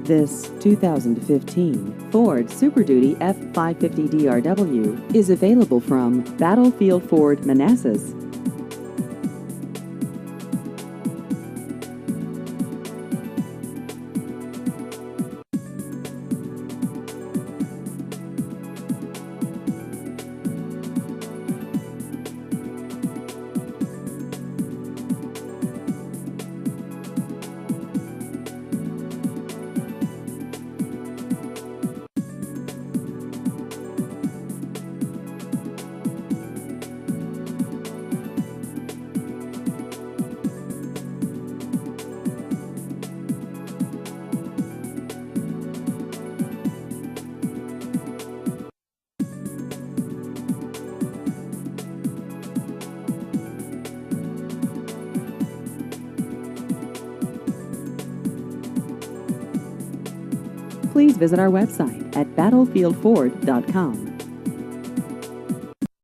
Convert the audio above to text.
This 2015 Ford Super Duty F-550 DRW is available from Battlefield Ford, Manassas. Please visit our website at battlefieldford.com.